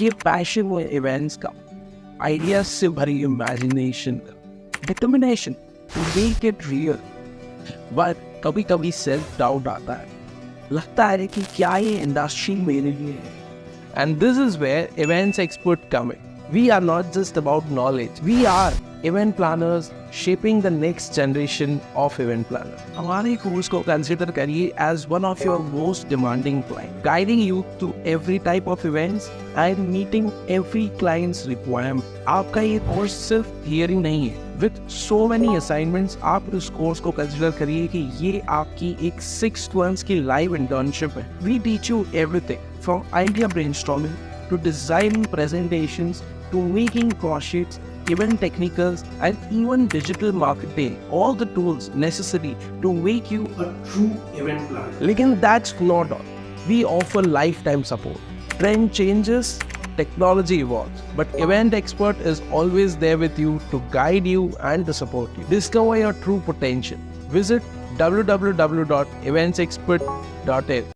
ये पैशन है इवेंट्स का, आइडियाज से भरी imagination, determination to make it real. But कभी कभी सेल्फ डाउट आता है, लगता है कि क्या ये इंडस्ट्री मेरे लिए है। And this is where events expert come in. We are not just about knowledge. We are event planners shaping the next generation of event planners. हमारे कोर्स को कंसिडर करिए as one of your most demanding clients, guiding you to every type of events and meeting every client's requirement. आपका ये course सिर्फ theory नहीं है। With so many assignments, आप इस कोर्स को कंसिडर करिए कि ये आपकी एक 6 months की लाइव इंटर्नशिप है। We teach you everything from idea brainstorming to designing presentations to making call sheets, even technicals and even digital marketing, all the tools necessary to make you a true event planner. Lekin that's not all. We offer lifetime support. Trend changes, technology evolves, but event expert is always there with you to guide you and to support you. Discover your true potential. Visit www.eventsexpert.in.